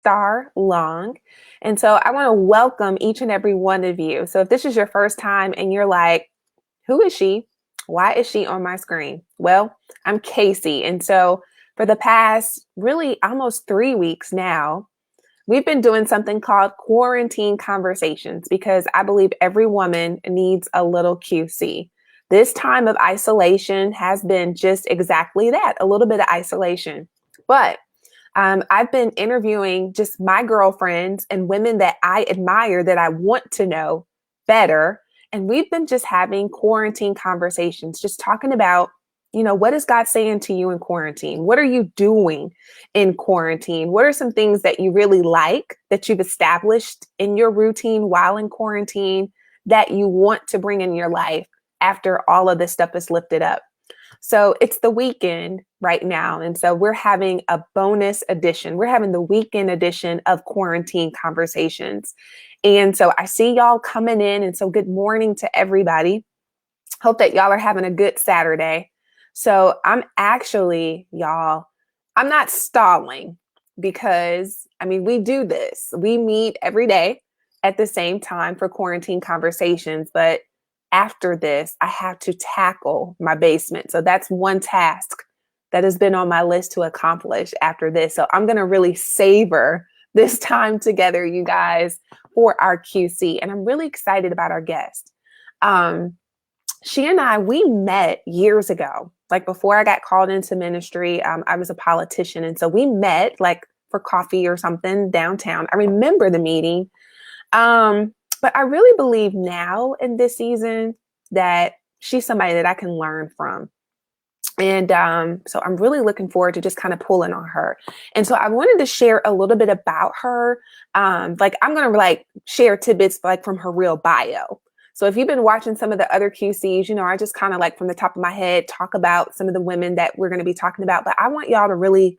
star long. And so I want to welcome each and every one of you. So if this is your first time and you're like, who is she? Why is she on my screen? Well, I'm Kacie. And so for the past really almost 3 weeks now, we've been doing something called quarantine conversations because I believe every woman needs a little QC. This time of isolation has been just exactly that, a little bit of isolation. But I've been interviewing just my girlfriends and women that I admire that I want to know better. And we've been just having quarantine conversations, just talking about, what is God saying to you in quarantine? What are you doing in quarantine? What are some things that you really like that you've established in your routine while in quarantine that you want to bring in your life after all of this stuff is lifted up? So it's the weekend right now. And so we're having a bonus edition. We're having the weekend edition of Quarantine Conversations. And so I see y'all coming in. And so good morning to everybody. Hope that y'all are having a good Saturday. So I'm actually, y'all, I'm not stalling because, we do this. We meet every day at the same time for quarantine conversations, but after this, I have to tackle my basement. So that's one task that has been on my list to accomplish after this. So I'm going to really savor this time together, you guys, for our QC. And I'm really excited about our guest. She and I, we met years ago, like before I got called into ministry. I was a politician. And so we met like for coffee or something downtown. I remember the meeting. But I really believe now in this season that she's somebody that I can learn from. And so I'm really looking forward to just kind of pulling on her. And so I wanted to share a little bit about her. I'm going to share tidbits like from her real bio. So if you've been watching some of the other QCs, I just kind of like from the top of my head, talk about some of the women that we're going to be talking about. But I want y'all to really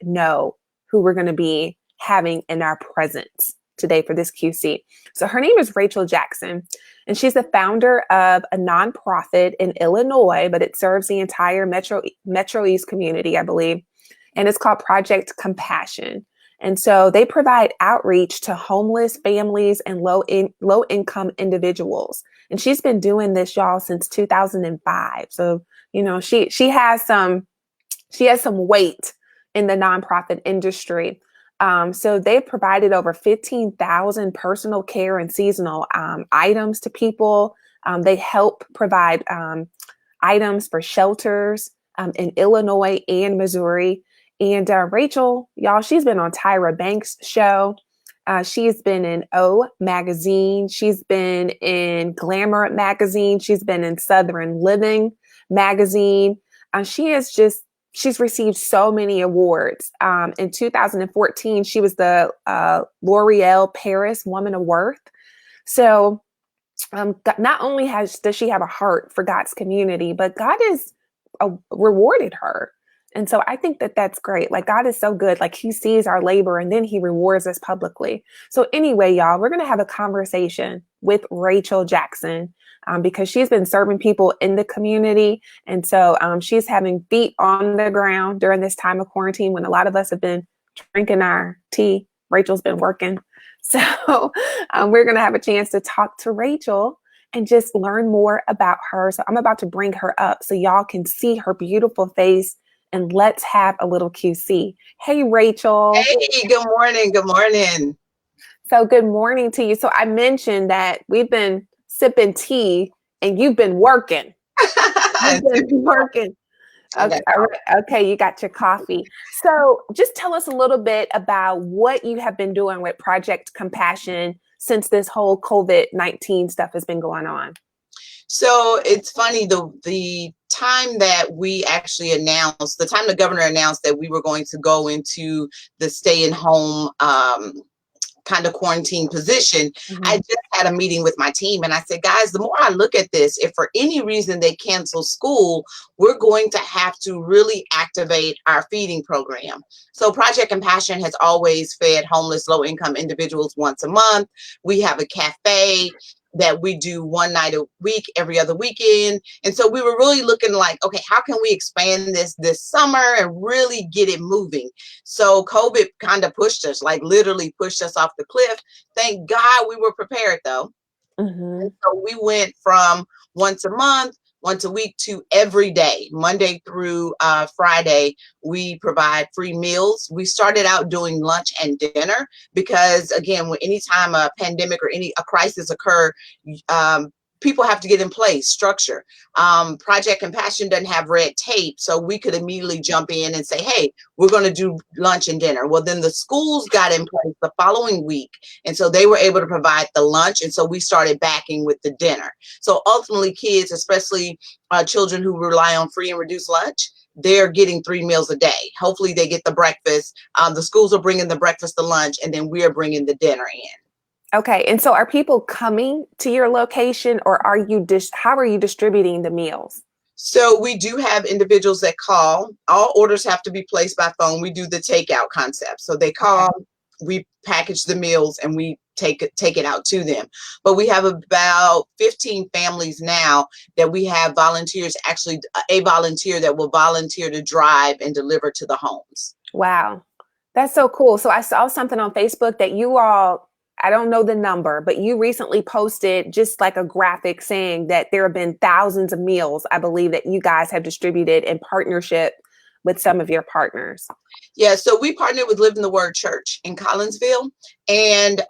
know who we're going to be having in our presence today for this QC. So her name is Rachel Jackson, and she's the founder of a nonprofit in Illinois, but it serves the entire Metro East community, I believe. And it's called Project Compassion. And so they provide outreach to homeless families and low income individuals. And she's been doing this, y'all, since 2005. So, she has some weight in the nonprofit industry. So they've provided over 15,000 personal care and seasonal items to people. They help provide items for shelters in Illinois and Missouri. And Rachel, y'all, she's been on Tyra Banks Show. She's been in O Magazine. She's been in Glamour Magazine. She's been in Southern Living Magazine. She's received so many awards. In 2014, she was the L'Oreal Paris Woman of Worth. So not only does she have a heart for God's community, but God has rewarded her. And so I think that that's great. Like God is so good. Like he sees our labor and then he rewards us publicly. So anyway, y'all, we're going to have a conversation with Rachel Jackson because she's been serving people in the community. And so she's having feet on the ground during this time of quarantine when a lot of us have been drinking our tea. Rachel's been working. So we're going to have a chance to talk to Rachel and just learn more about her. So I'm about to bring her up so y'all can see her beautiful face. And let's have a little QC. Hey, Rachel. Hey, good morning. Good morning. So good morning to you. So I mentioned that we've been sipping tea and you've been working. You've been working. Okay. All right. Okay. You got your coffee. So just tell us a little bit about what you have been doing with Project Compassion since this whole COVID-19 stuff has been going on. So it's funny, the time that we actually announced, the time the governor announced that we were going to go into the stay-at-home kind of quarantine position, I just had a meeting with my team and I said, guys, the more I look at this, if for any reason they cancel school, we're going to have to really activate our feeding program. So Project Compassion has always fed homeless, low-income individuals once a month. We have a cafe. that we do one night a week, every other weekend. And so we were really looking like, okay, how can we expand this summer and really get it moving? So COVID kind of pushed us, like literally pushed us off the cliff. Thank God we were prepared though. Mm-hmm. And so we went from once a month, once a week to every day, Monday through Friday. We provide free meals. We started out doing lunch and dinner because, again, when anytime a pandemic or a crisis occur, people have to get in place, structure. Project Compassion doesn't have red tape, so we could immediately jump in and say, hey, we're going to do lunch and dinner. Well, then the schools got in place the following week, and so they were able to provide the lunch, and so we started backing with the dinner. So ultimately, kids, especially children who rely on free and reduced lunch, they're getting 3 meals a day. Hopefully they get the breakfast. The schools are bringing the breakfast to lunch, and then we're bringing the dinner in. Okay. And so are people coming to your location, or are you how are you distributing the meals? So we do have individuals that call. All orders have to be placed by phone. We do the takeout concept. So they call, we package the meals, and we take it out to them. But we have about 15 families now that we have volunteers, actually a volunteer that will volunteer to drive and deliver to the homes. Wow. That's so cool. So I saw something on Facebook that you all, I don't know the number, but you recently posted just like a graphic saying that there have been thousands of meals, I believe, that you guys have distributed in partnership with some of your partners. Yeah, so we partnered with Live in the Word Church in Collinsville, and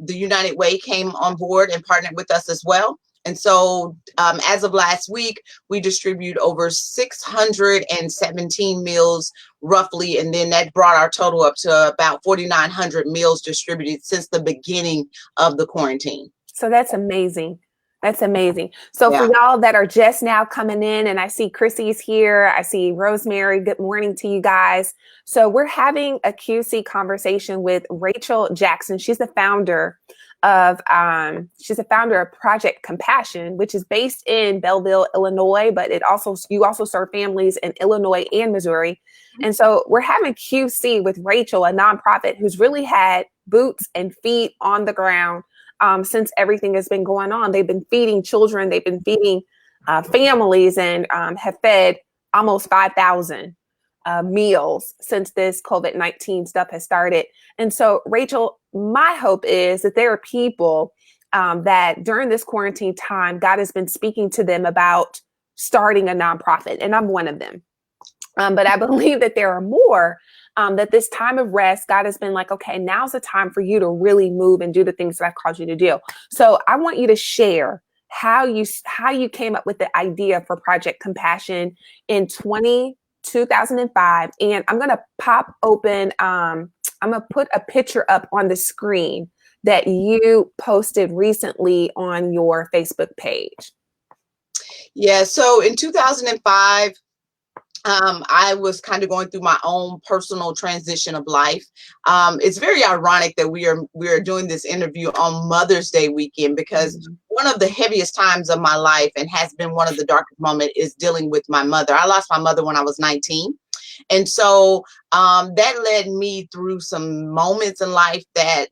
the United Way came on board and partnered with us as well. And so as of last week, we distribute over 617 meals roughly. And then that brought our total up to about 4,900 meals distributed since the beginning of the quarantine. So that's amazing. That's amazing. So Yeah. for y'all that are just now coming in, and I see Chrissy's here, I see Rosemary, good morning to you guys. So we're having a QC conversation with Rachel Jackson. She's the founder of Project Compassion, which is based in Belleville, Illinois, but you also serve families in Illinois and Missouri. And so we're having QC with Rachel, a nonprofit who's really had boots and feet on the ground since everything has been going on. They've been feeding children, they've been feeding families, and have fed almost 5,000 meals since this COVID-19 stuff has started. And so, Rachel, my hope is that there are people that during this quarantine time, God has been speaking to them about starting a nonprofit, and I'm one of them. But I believe that there are more that this time of rest, God has been like, okay, now's the time for you to really move and do the things that I've called you to do. So I want you to share how you came up with the idea for Project Compassion in 2005. And I'm going to pop open, I'm going to put a picture up on the screen that you posted recently on your Facebook page. Yeah, so in 2005, I was kind of going through my own personal transition of life. It's very ironic that we are doing this interview on Mother's Day weekend, because one of the heaviest times of my life, and has been one of the darkest moments, is dealing with my mother. I lost my mother when I was 19. And so that led me through some moments in life that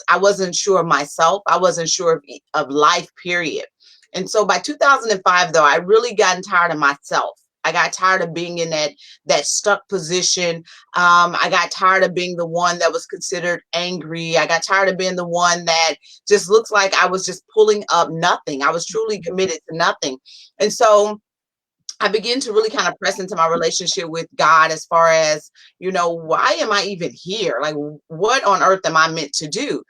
I wasn't sure of myself. I wasn't sure of life, period. And so by 2005, though, I really gotten tired of myself. I got tired of being in that stuck position. I got tired of being the one that was considered angry. I got tired of being the one that just looks like I was just pulling up nothing. I was truly committed to nothing. And so I began to really kind of press into my relationship with God as far as, why am I even here? Like, what on earth am I meant to do?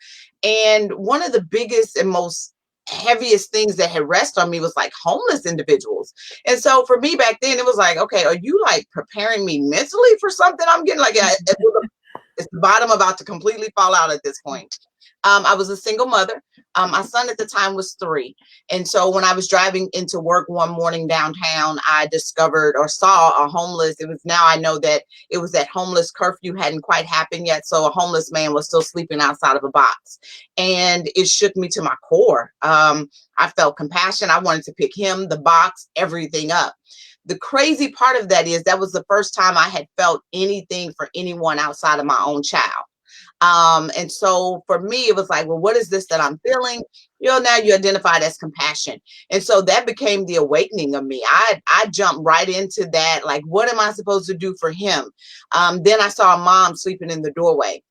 And one of the biggest and most heaviest things that had rest on me was like homeless individuals. And so for me back then, it was like, okay, are you like preparing me mentally for something I'm getting? Like, it's the bottom about to completely fall out at this point. I was a single mother. My son at the time was 3. And so when I was driving into work one morning downtown, I discovered or saw a homeless. Now I know that it was that homeless curfew hadn't quite happened yet. So a homeless man was still sleeping outside of a box. And it shook me to my core. I felt compassion. I wanted to pick him, the box, everything up. The crazy part of that is that was the first time I had felt anything for anyone outside of my own child. And so for me, it was like, well, what is this that I'm feeling? Now you identified as compassion. And so that became the awakening of me. I jumped right into that. Like, what am I supposed to do for him? Then I saw a mom sleeping in the doorway.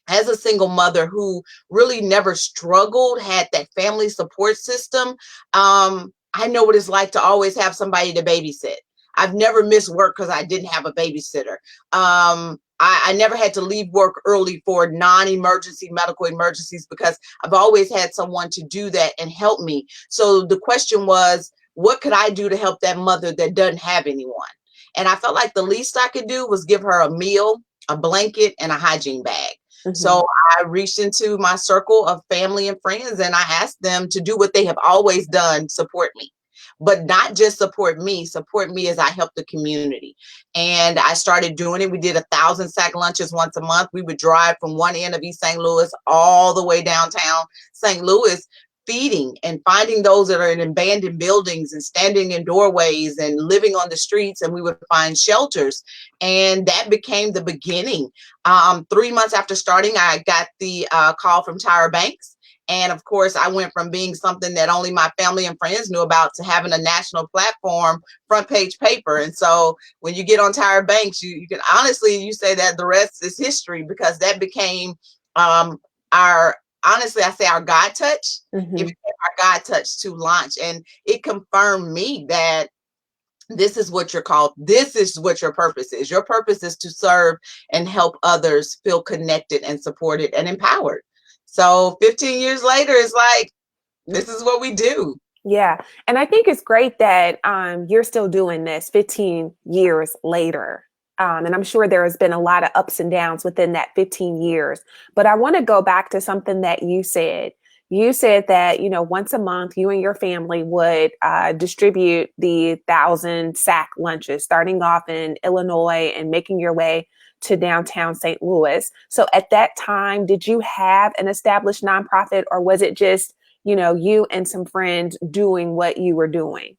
As a single mother who really never struggled, had that family support system, I know what it's like to always have somebody to babysit. I've never missed work because I didn't have a babysitter. I never had to leave work early for non-emergency medical emergencies because I've always had someone to do that and help me. So the question was, what could I do to help that mother that doesn't have anyone? And I felt like the least I could do was give her a meal, a blanket, and a hygiene bag. Mm-hmm. So I reached into my circle of family and friends and I asked them to do what they have always done, support me. But not just support me as I help the community. And I started doing it. We did 1,000 sack lunches once a month. We would drive from one end of East St. Louis all the way downtown St. Louis, feeding and finding those that are in abandoned buildings and standing in doorways and living on the streets. And we would find shelters. And that became the beginning. 3 months after starting, I got the call from Tyra Banks. And of course, I went from being something that only my family and friends knew about to having a national platform, front page paper. And so when you get on Tyra Banks, you can honestly, you say that the rest is history, because that became our, honestly, I say our God touch. It Mm-hmm. became our God touch to launch. And it confirmed me that this is what you're called. This is what your purpose is. Your purpose is to serve and help others feel connected and supported and empowered. So 15 years later, it's like, this is what we do. Yeah. And I think it's great that you're still doing this 15 years later. And I'm sure there has been a lot of ups and downs within that 15 years. But I want to go back to something that you said. You said that, once a month, you and your family would distribute the 1,000 sack lunches, starting off in Illinois and making your way to downtown St. Louis. So at that time, did you have an established nonprofit, or was it just you and some friends doing what you were doing?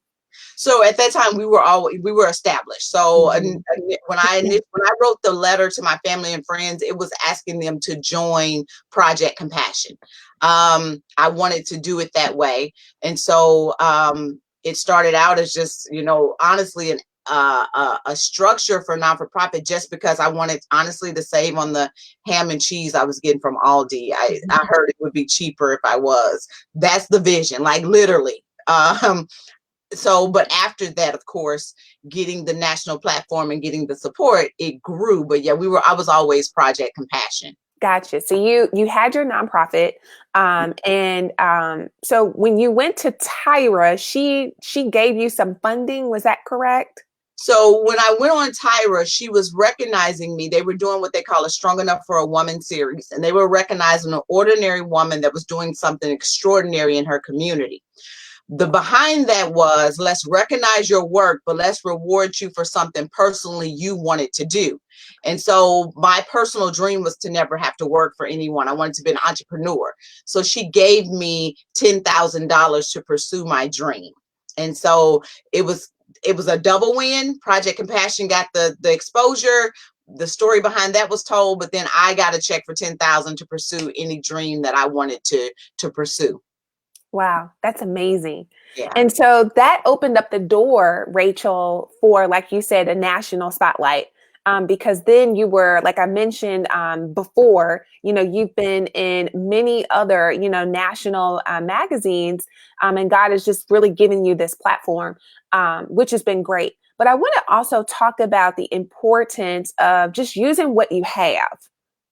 So at that time, we were established. So Mhm. when I wrote the letter to my family and friends, it was asking them to join Project Compassion. I wanted to do it that way, and so it started out as just, honestly, a structure for non-for-profit, just because I wanted, honestly, to save on the ham and cheese I was getting from Aldi. I heard it would be cheaper if I was. That's the vision, like literally. But after that, of course, getting the national platform and getting the support, it grew. But yeah, I was always Project Compassion. Gotcha. So you had your nonprofit, and so when you went to Tyra, she gave you some funding. Was that correct? So when I went on Tyra, she was recognizing me. They were doing what they call a Strong Enough for a Woman series, and they were recognizing an ordinary woman that was doing something extraordinary in her community. The behind that was, let's recognize your work, but let's reward you for something personally you wanted to do. And so my personal dream was to never have to work for anyone. I wanted to be an entrepreneur. So she gave me $10,000 to pursue my dream. And so it was a double win. Project Compassion got the exposure. The story behind that was told, but then I got a check for $10,000 to pursue any dream that I wanted to pursue. Wow, that's amazing. Yeah. And so that opened up the door, Rachel, for, like you said, a national spotlight. Because then you were, like I mentioned before, you've been in many other, national magazines, and God has just really given you this platform, which has been great. But I want to also talk about the importance of just using what you have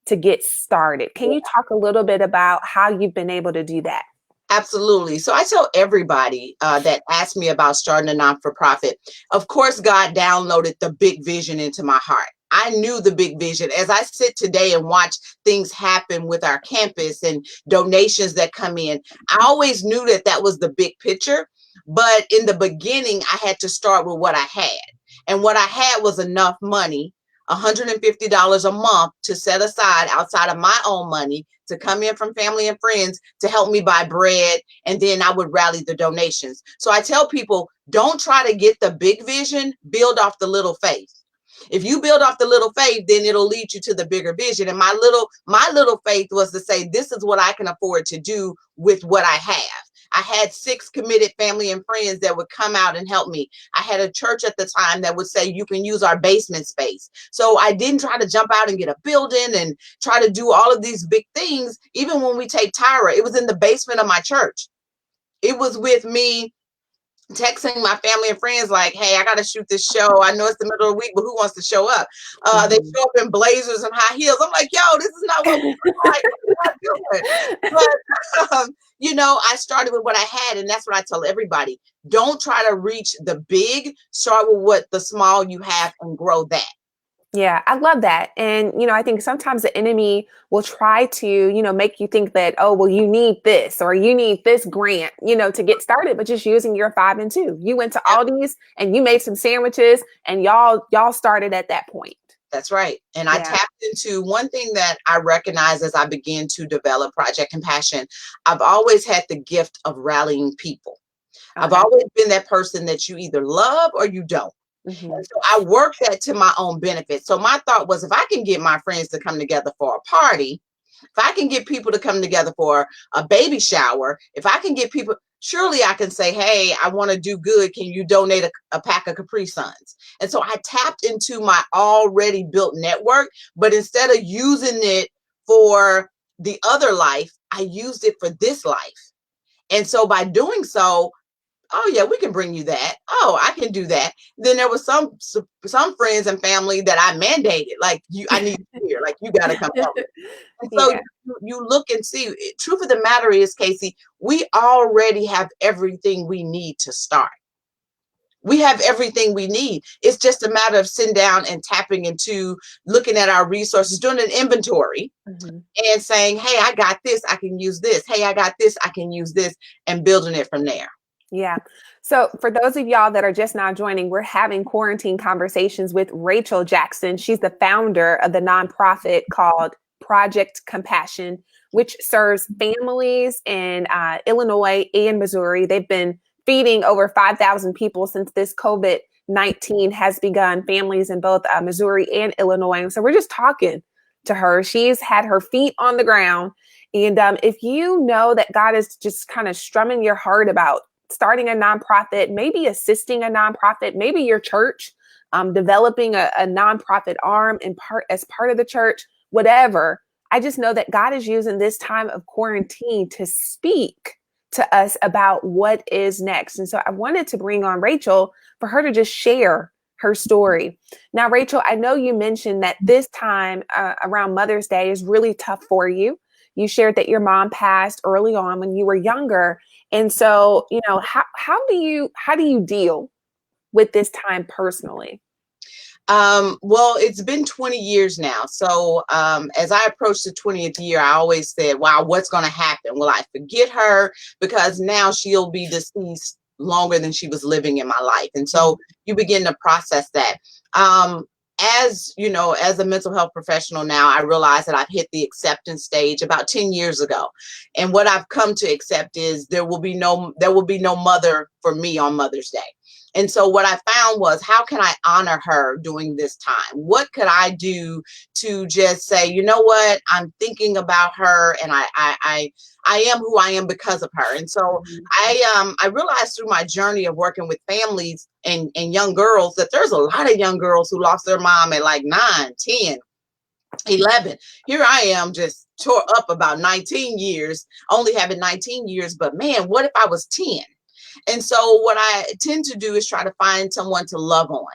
to get started. Can you talk a little bit about how you've been able to do that? Absolutely. So I tell everybody that asks me about starting a non-for-profit, of course, God downloaded the big vision into my heart. I knew the big vision. As I sit today and watch things happen with our campus and donations that come in, I always knew that that was the big picture. But in the beginning, I had to start with what I had. And what I had was enough money, $150 a month, to set aside outside of my own money to come in from family and friends to help me buy bread. And then I would rally the donations. So I tell people, don't try to get the big vision, build off the little faith. If you build off the little faith, then it'll lead you to the bigger vision. And my little faith was to say, this is what I can afford to do with what I have. I had 6 committed family and friends that would come out and help me. I had a church at the time that would say, you can use our basement space. So I didn't try to jump out and get a building and try to do all of these big things. Even when we take Tyra, it was in the basement of my church. It was with me texting my family and friends like, hey, I got to shoot this show. I know it's the middle of the week, but who wants to show up? They show up in blazers and high heels. I'm like, yo, this is not what we're like. Doing. But, I started with what I had, and that's what I tell everybody. Don't try to reach the big. Start with what the small you have and grow that. Yeah, I love that. And, I think sometimes the enemy will try to, make you think that, oh, well, you need this or you need this grant, to get started, but just using your 5 and 2. You went to Aldi's and you made some sandwiches and y'all started at that point. That's right. And I tapped into one thing that I recognized as I began to develop Project Compassion. I've always had the gift of rallying people. Okay. I've always been that person that you either love or you don't. Mm-hmm. And so I worked that to my own benefit. So my thought was, if I can get my friends to come together for a party, if I can get people to come together for a baby shower, if I can get people, surely I can say, hey, I want to do good. Can you donate a pack of Capri Suns? And so I tapped into my already built network, but instead of using it for the other life, I used it for this life. And so by doing so, oh yeah, we can bring you that. Oh, I can do that. Then there was some friends and family that I mandated, like I need you here, like you got to come help me. And so you look and see. Truth of the matter is, Kacie, we already have everything we need to start. We have everything we need. It's just a matter of sitting down and tapping into looking at our resources, doing an inventory, and saying, hey, I got this, I can use this. Hey, I got this, I can use this, and building it from there. Yeah. So for those of y'all that are just now joining, we're having quarantine conversations with Rachel Jackson. She's the founder of the nonprofit called Project Compassion, which serves families in Illinois and Missouri. They've been feeding over 5,000 people since this COVID-19 has begun, families in both Missouri and Illinois. And so we're just talking to her. She's had her feet on the ground. And if you know that God is just kind of strumming your heart about starting a nonprofit, maybe assisting a nonprofit, maybe your church, developing a nonprofit arm as part of the church, whatever. I just know that God is using this time of quarantine to speak to us about what is next. And so I wanted to bring on Rachel for her to just share her story. Now, Rachel, I know you mentioned that this time around Mother's Day is really tough for you. You shared that your mom passed early on when you were younger. And so, how do you deal with this time personally? Well, it's been 20 years now. So as I approached the 20th year, I always said, wow, what's going to happen? Will I forget her? Because now she'll be deceased longer than she was living in my life. And so you begin to process that. As a mental health professional now, I realize that I've hit the acceptance stage about 10 years ago. And what I've come to accept is there will be no mother for me on Mother's Day. And so what I found was, how can I honor her during this time? What could I do to just say, you know what, I'm thinking about her, and I am who I am because of her. And so I realized through my journey of working with families and young girls that there's a lot of young girls who lost their mom at like 9, 10, 11. Here I am, just tore up about 19 years, only having 19 years. But man, what if I was 10? And so what I tend to do is try to find someone to love on.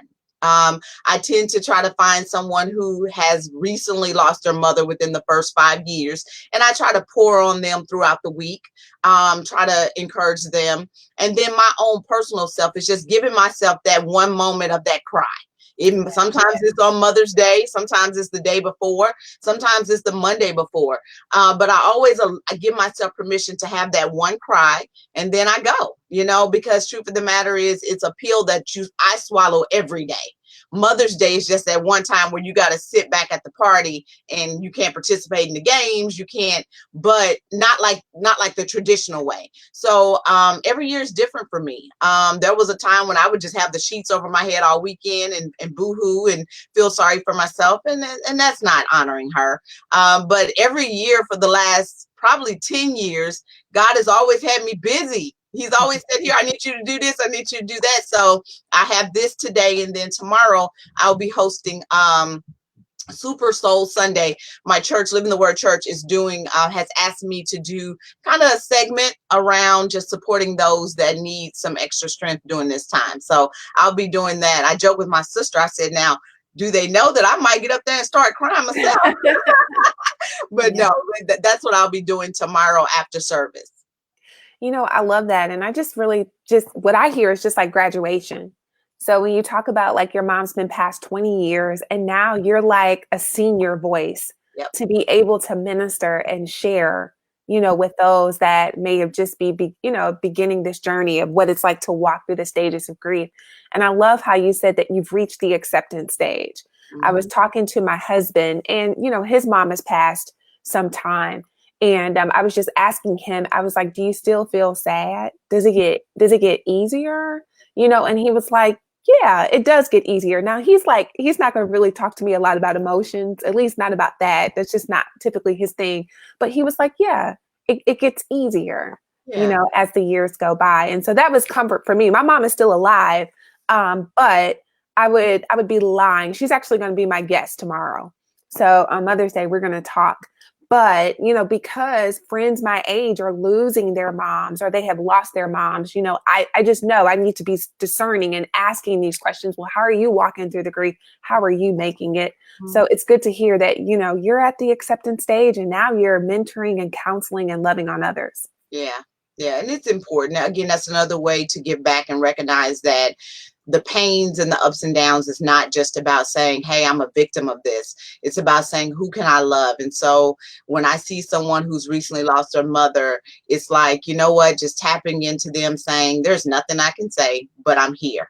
I tend to try to find someone who has recently lost their mother within the first 5 years. And I try to pour on them throughout the week, try to encourage them. And then my own personal self is just giving myself that one moment of that cry. Sometimes it's on Mother's Day. Sometimes it's the day before. Sometimes it's the Monday before. But I give myself permission to have that one cry, and then I go, because truth of the matter is, it's a pill that I swallow every day. Mother's Day is just that one time where you got to sit back at the party and you can't participate in the games. You can't, but not like the traditional way. So every year is different for me. There was a time when I would just have the sheets over my head all weekend and boo-hoo and feel sorry for myself. And that's not honoring her. But every year for the last probably 10 years, God has always had me busy. He's always said, here, I need you to do this. I need you to do that. So I have this today. And then tomorrow I'll be hosting Super Soul Sunday. My church, Living the Word Church, is doing, has asked me to do kind of a segment around just supporting those that need some extra strength during this time. So I'll be doing that. I joke with my sister. I said, now, do they know that I might get up there and start crying myself? But no, that's what I'll be doing tomorrow after service. I love that. And I just really what I hear is just like graduation. So when you talk about like your mom's been past 20 years and now you're like a senior voice to be able to minister and share, with those that may have just beginning this journey of what it's like to walk through the stages of grief. And I love how you said that you've reached the acceptance stage. Mm-hmm. I was talking to my husband and, his mom has passed some time. And I was just asking him, I was like, do you still feel sad? Does it get easier? And he was like, yeah, it does get easier. Now he's not going to really talk to me a lot about emotions, at least not about that. That's just not typically his thing. But he was like, yeah, it gets easier, as the years go by. And so that was comfort for me. My mom is still alive. But I would be lying. She's actually going to be my guest tomorrow. So on Mother's Day, we're going to talk. But, because friends my age are losing their moms or they have lost their moms, I just know I need to be discerning and asking these questions. Well, how are you walking through the grief? How are you making it? Mm-hmm. So it's good to hear that, you're at the acceptance stage and now you're mentoring and counseling and loving on others. Yeah. Yeah. And it's important. Again, that's another way to give back and recognize that the pains and the ups and downs is not just about saying, hey, I'm a victim of this. It's about saying, who can I love? And so when I see someone who's recently lost their mother, it's like, you know what, just tapping into them saying, there's nothing I can say, but I'm here.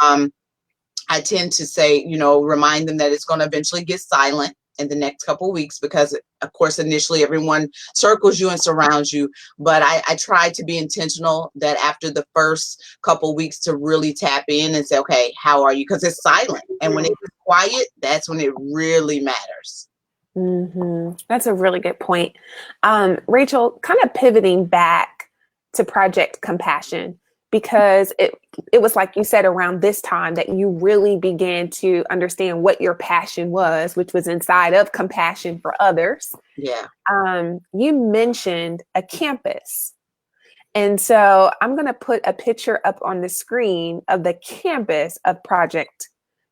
I tend to say, remind them that it's going to eventually get silent in the next couple of weeks, because of course, initially everyone circles you and surrounds you. But I try to be intentional that after the first couple of weeks to really tap in and say, okay, how are you? Because it's silent. And when it's quiet, that's when it really matters. Mm-hmm. That's a really good point. Rachel, kind of pivoting back to Project Compassion, because it was like you said around this time that you really began to understand what your passion was, which was inside of compassion for others. Yeah. You mentioned a campus. And so I'm going to put a picture up on the screen of the campus of Project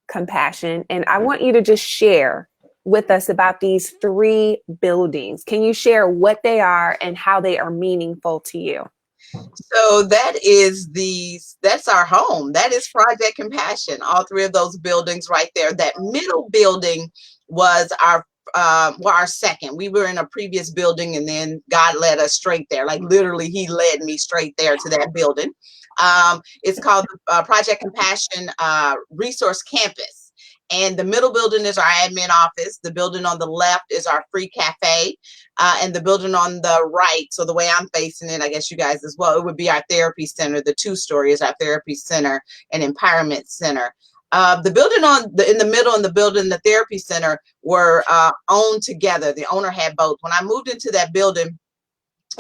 Compassion. And I want you to just share with us about these 3 buildings. Can you share what they are and how they are meaningful to you? So that's our home. That is Project Compassion. All 3 of those buildings right there. That middle building was our second. We were in a previous building and then God led us straight there. Like literally he led me straight there to that building. It's called Project Compassion Resource Campus. And the middle building is our admin office. The building on the left is our free cafe. And the building on the right, so the way I'm facing it, I guess you guys as well, it would be our therapy center. The 2-story is our therapy center and empowerment center. The building in the middle and the building, the therapy center, were owned together. The owner had both. When I moved into that building,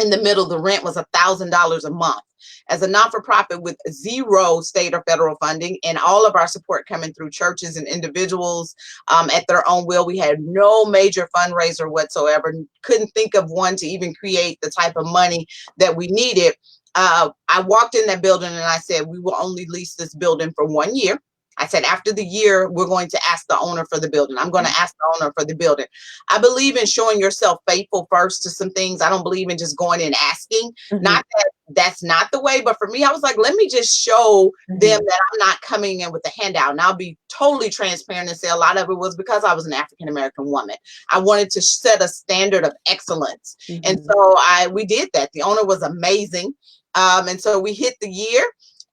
in the middle, the rent was $1,000 a month. As a non-for-profit with 0 state or federal funding and all of our support coming through churches and individuals at their own will, we had no major fundraiser whatsoever. Couldn't think of one to even create the type of money that we needed. I walked in that building and I said, we will only lease this building for 1 year. I said, after the year, we're going to ask the owner for the building. I'm going to ask the owner for the building. I believe in showing yourself faithful first to some things. I don't believe in just going and asking. Mm-hmm. Not that that's not the way, but for me, I was like, let me just show them that I'm not coming in with a handout. And I'll be totally transparent and say a lot of it was because I was an African-American woman. I wanted to set a standard of excellence. Mm-hmm. And so we did that. The owner was amazing. And so we hit the year.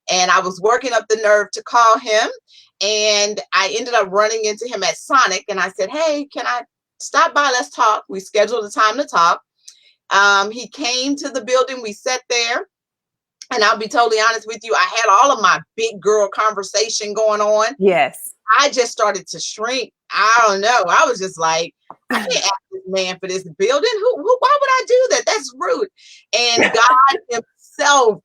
And I was working up the nerve to call him. And I ended up running into him at Sonic, and I said, "Hey, can I stop by? Let's talk." We scheduled a time to talk. He came to the building. We sat there. And I'll be totally honest with you, I had all of my big girl conversation going on. Yes. I just started to shrink. I don't know. I was just like, I can't ask this man for this building. Why would I do that? That's rude. And God himself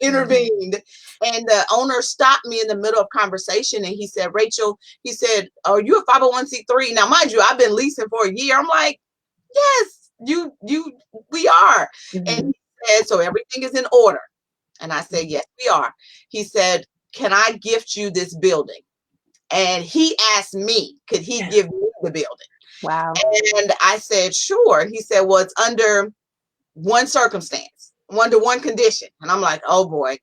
intervened. And the owner stopped me in the middle of conversation and he said, "Rachel," he said, "Are you a 501c3?" Now, mind you, I've been leasing for a year. I'm like, "Yes, we are." Mm-hmm. And he said, "So everything is in order?" And I said, "Yes, we are." He said, "Can I gift you this building?" And he asked me, could he give me the building? Wow. And I said, "Sure." And he said, "Well, it's under one circumstance, under one condition." And I'm like, "Oh boy."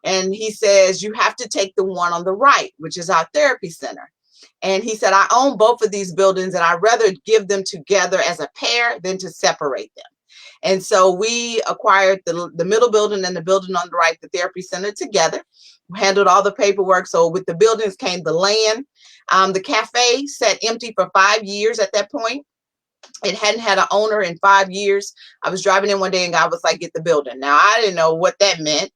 And he says, "You have to take the one on the right, which is our therapy center." And he said, "I own both of these buildings and I'd rather give them together as a pair than to separate them." And so we acquired the middle building and the building on the right, the therapy center, together. We handled all the paperwork. So with the buildings came the land. The cafe sat empty for 5 years at that point. It hadn't had an owner in 5 years. I was driving in one day and God was like, "Get the building." Now, I didn't know what that meant.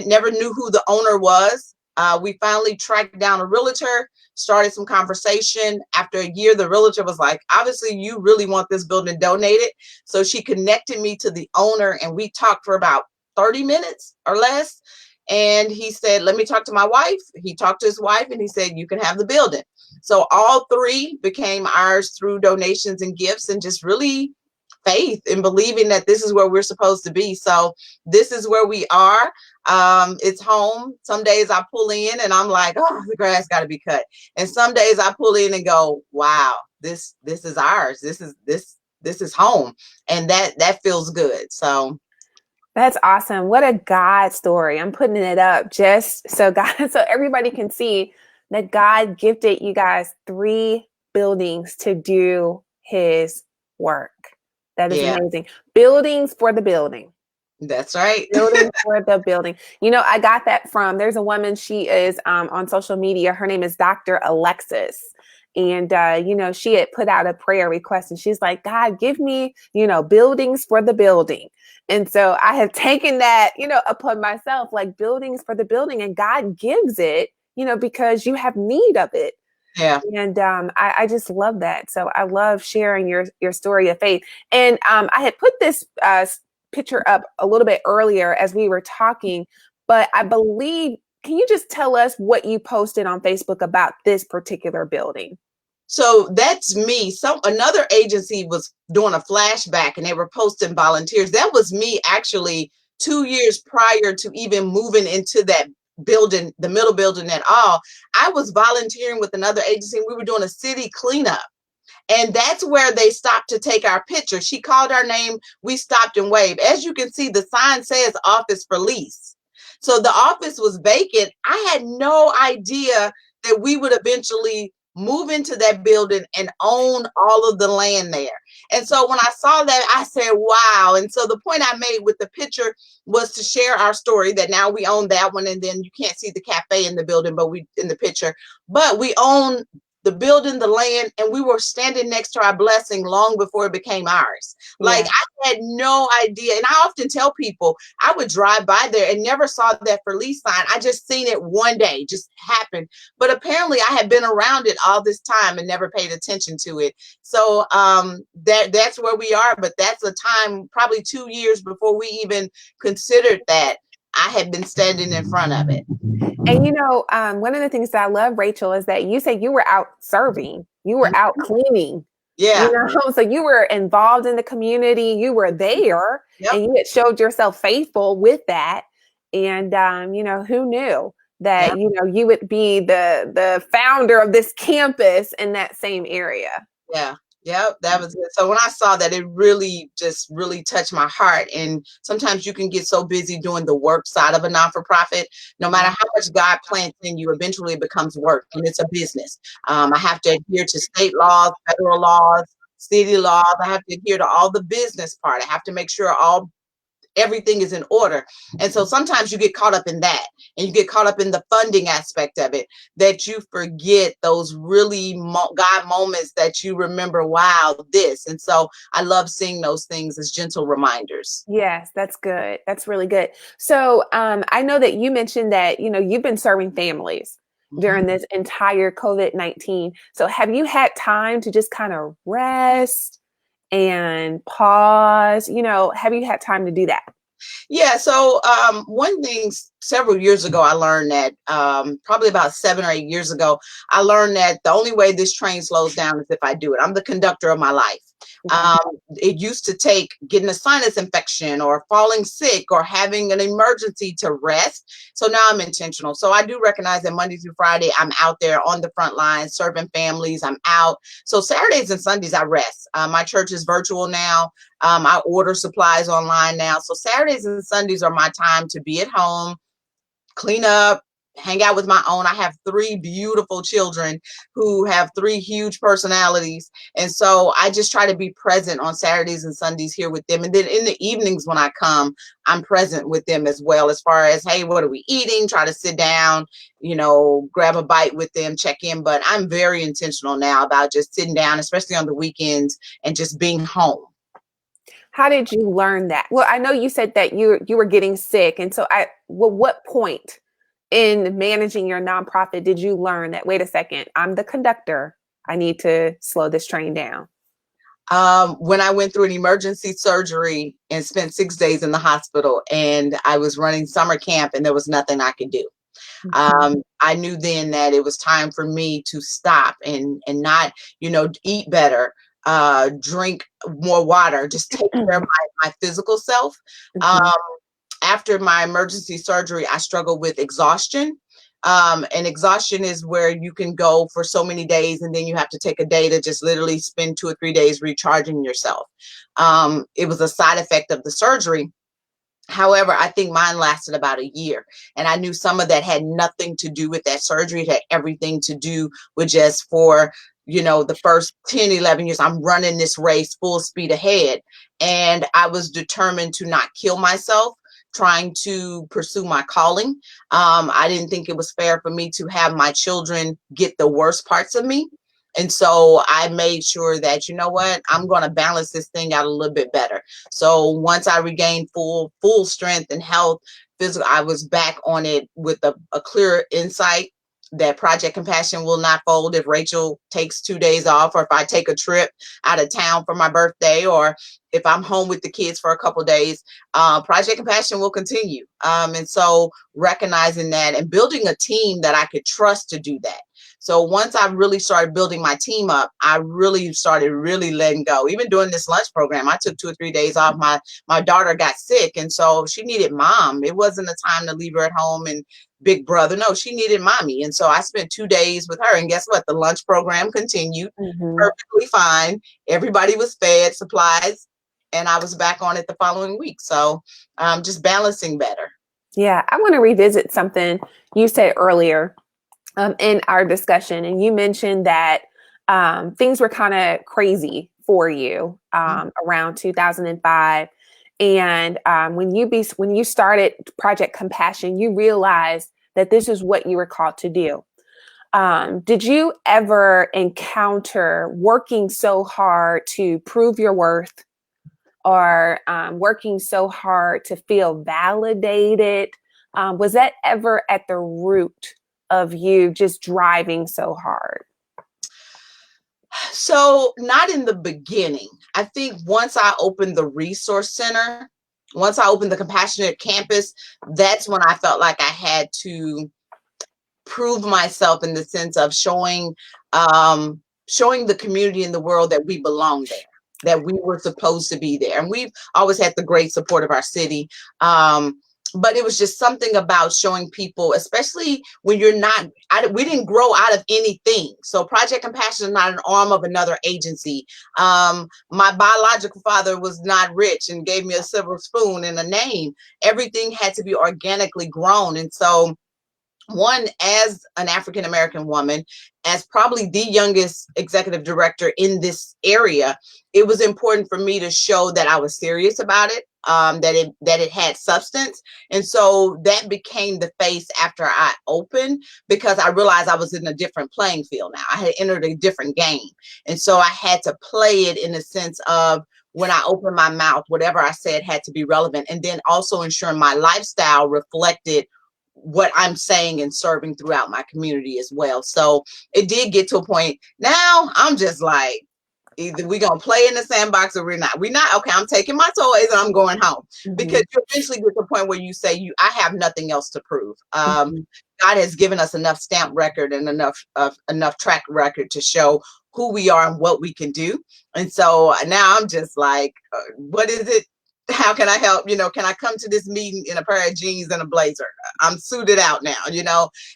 Never knew who the owner was. We finally tracked down a realtor, started some conversation. After a year, the realtor was like, "Obviously, you really want this building donated." So she connected me to the owner and we talked for about 30 minutes or less. And he said, "Let me talk to my wife." He talked to his wife and he said, "You can have the building." So all three became ours through donations and gifts and just really faith in believing that this is where we're supposed to be. So this is where we are. It's home. Some days I pull in and I'm like, "Oh, the grass got to be cut." And some days I pull in and go, "Wow, this is ours. This is home." And that feels good. So That's awesome. What a God story. I'm putting it up just so God, so everybody can see that God gifted you guys 3 buildings to do his work. That is yeah, amazing. Buildings for the building. that's right. Building for the building. I got that from, there's a woman, she is on social media. Her name is Dr. Alexis. And, she had put out a prayer request and she's like, "God, give me, buildings for the building." And so I have taken that, upon myself, like buildings for the building, and God gives it, because you have need of it. Yeah. And I just love that. So I love sharing your story of faith. And I had put this picture up a little bit earlier as we were talking, but I believe, can you just tell us what you posted on Facebook about this particular building? So that's me. Another agency was doing a flashback and they were posting volunteers. That was me actually 2 years prior to even moving into that building, the middle building at all. I was volunteering with another agency and we were doing a city cleanup. And that's where they stopped to take our picture. She called our name. We stopped and waved. As you can see, the sign says office for lease. So the office was vacant. I had no idea that we would eventually move into that building and own all of the land there. And so when I saw that, I said, "Wow." And so the point I made with the picture was to share our story that now we own that one. And then you can't see the cafe in the building, but we in the picture, but we own the building, the land, and we were standing next to our blessing long before it became ours. Like, Yeah. I had no idea. And I often tell people I would drive by there and never saw that for lease sign. I just seen it one day, just happened. But apparently I had been around it all this time and never paid attention to it. So that's where we are. But that's a time, probably 2 years before we even considered that, I had been standing in front of it. And one of the things that I love, Rachel, is that you say you were out serving, you were out cleaning, Yeah. so you were involved in the community, you were there, Yep. and you had showed yourself faithful with that. And who knew that Yep. you would be the founder of this campus in that same area. Yeah. Yep, that was it. So when I saw that, it really just really touched my heart. And sometimes you can get so busy doing the work side of a non-for-profit, no matter how much God plants in you, eventually it becomes work and it's a business. I have to adhere to state laws, federal laws, city laws. I have to adhere to all the business part. I have to make sure all everything is in order. And so sometimes you get caught up in that, and you get caught up in the funding aspect of it, that you forget those really God moments that you remember, wow, this. And so I love seeing those things as gentle reminders. Yes, that's good. That's really good. So, I know that you mentioned that, you've been serving families during this entire COVID-19. So have you had time to just kind of rest and pause? Have you had time to do that? Yeah. So one thing several years ago, I learned that probably about 7 or 8 years ago, I learned that the only way this train slows down is if I do it. I'm the conductor of my life. Okay. It used to take getting a sinus infection or falling sick or having an emergency to rest. So now I'm intentional. So I do recognize that Monday through Friday, I'm out there on the front lines serving families. I'm out. So Saturdays and Sundays, I rest. My church is virtual now. I order supplies online now. So Saturdays and Sundays are my time to be at home, clean up, hang out with my own. I have 3 beautiful children who have 3 huge personalities. And so I just try to be present on Saturdays and Sundays here with them. And then in the evenings when I come, I'm present with them as well, as far as, hey, what are we eating? Try to sit down, grab a bite with them, check in. But I'm very intentional now about just sitting down, especially on the weekends, and just being home. How did you learn that? Well, I know you said that you were getting sick. And so what point in managing your nonprofit did you learn that, wait a second, I'm the conductor. I need to slow this train down? When I went through an emergency surgery and spent 6 days in the hospital, and I was running summer camp, and there was nothing I could do. Mhm. I knew then that it was time for me to stop and not, eat better, drink more water, just take care of my physical self. Um, Mhm. After my emergency surgery, I struggled with exhaustion. And exhaustion is where you can go for so many days, and then you have to take a day to just literally spend 2 or 3 days recharging yourself. It was a side effect of the surgery. However, I think mine lasted about a year, and I knew some of that had nothing to do with that surgery. It had everything to do with just for, the first 10, 11 years, I'm running this race full speed ahead. And I was determined to not kill myself trying to pursue my calling. I didn't think it was fair for me to have my children get the worst parts of me. And so I made sure that, you know what, I'm going to balance this thing out a little bit better. So once I regained full strength and health, physical, I was back on it with a clear insight that Project Compassion will not fold if Rachel takes 2 days off, or if I take a trip out of town for my birthday, or if I'm home with the kids for a couple of days. Project Compassion will continue. And so recognizing that and building a team that I could trust to do that. So once I really started building my team up, I really started letting go. Even during this lunch program, I took 2 or 3 days off. My daughter got sick, and so she needed mom. It wasn't a time to leave her at home and big brother. No, she needed mommy. And so I spent 2 days with her. And guess what? The lunch program continued Mhm. perfectly fine. Everybody was fed supplies, and I was back on it the following week. So just balancing better. Yeah, I want to revisit something you said earlier in our discussion, and you mentioned that things were kind of crazy for you around 2005, and when you started Project Compassion, you realized that this is what you were called to do. Did you ever encounter working so hard to prove your worth, or working so hard to feel validated? Was that ever at the root of you just driving so hard? So not in the beginning. I think once I opened the resource center, once I opened the Compassionate Campus, that's when I felt like I had to prove myself in the sense of showing the community in the world that we belong there, that we were supposed to be there. And we've always had the great support of our city. But it was just something about showing people, especially when you're not, we didn't grow out of anything. So Project Compassion is not an arm of another agency. My biological father was not rich and gave me a silver spoon and a name. Everything had to be organically grown. And so one, as an African American woman, as probably the youngest executive director in this area, it was important for me to show that I was serious about it. that it had substance. And so that became the face after I opened, because I realized I was in a different playing field now. I had entered a different game. And so I had to play it in the sense of, when I opened my mouth, whatever I said had to be relevant. And then also ensuring my lifestyle reflected what I'm saying and serving throughout my community as well. So it did get to a point. Now I'm just like, either we're going to play in the sandbox or we're not. We're not. Okay, I'm taking my toys and I'm going home. Because you eventually get to the point where you say, I have nothing else to prove. God has given us enough stamp record and enough track record to show who we are and what we can do. And so now I'm just like, what is it? How can I help? Can I come to this meeting in a pair of jeans and a blazer? I'm suited out now,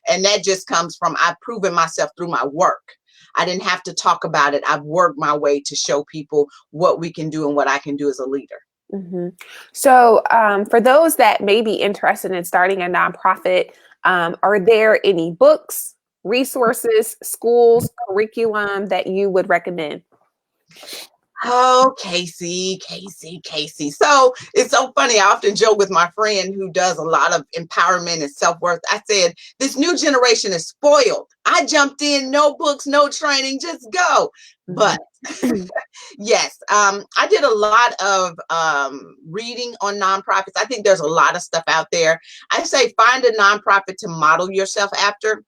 and that just comes from, I've proven myself through my work. I didn't have to talk about it. I've worked my way to show people what we can do and what I can do as a leader. So for those that may be interested in starting a nonprofit, are there any books, resources, schools, curriculum that you would recommend? Oh, Kacie. So it's so funny. I often joke with my friend who does a lot of empowerment and self-worth. I said, this new generation is spoiled. I jumped in, no books, no training, just go. But yes, I did a lot of reading on nonprofits. I think there's a lot of stuff out there. I say find a nonprofit to model yourself after.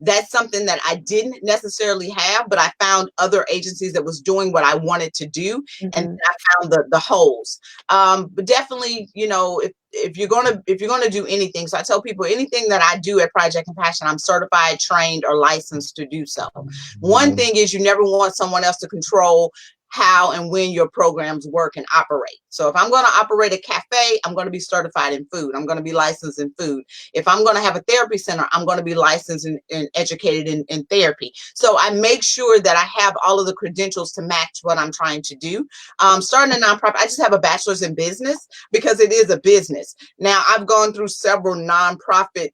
That's something that I didn't necessarily have, but I found other agencies that was doing what I wanted to do, and I found the holes. But definitely, if you're gonna do anything, so I tell people, anything that I do at Project Compassion, I'm certified, trained, or licensed to do so. One thing is, you never want someone else to control how and when your programs work and operate. So if I'm going to operate a cafe, I'm going to be certified in food. I'm going to be licensed in food. If I'm going to have a therapy center, I'm going to be licensed and educated in therapy. So I make sure that I have all of the credentials to match what I'm trying to do. Starting a nonprofit, I just have a bachelor's in business because it is a business. Now, I've gone through several nonprofit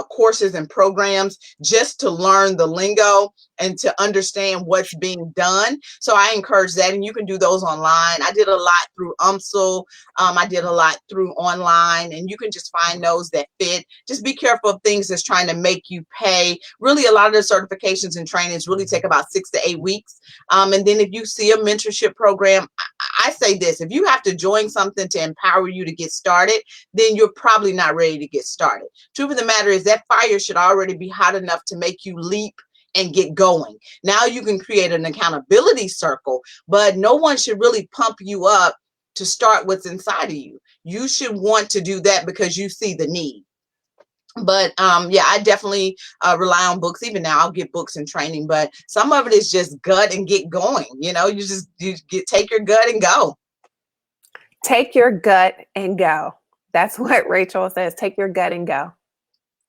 courses and programs just to learn the lingo and to understand what's being done. So I encourage that, and you can do those online. I did a lot through UMSL. I did a lot through online, and you can just find those that fit. Just be careful of things that's trying to make you pay. Really, a lot of the certifications and trainings really take about 6 to 8 weeks. And then if you see a mentorship program, I say this: if you have to join something to empower you to get started, then you're probably not ready to get started. Truth of the matter is that fire should already be hot enough to make you leap and get going. Now you can create an accountability circle, but no one should really pump you up to start what's inside of you. You should want to do that because you see the need. But yeah, I definitely rely on books. Even now, I'll get books and training, but some of it is just gut and get going. Take your gut and go. Take your gut and go. That's what Rachel says. Take your gut and go.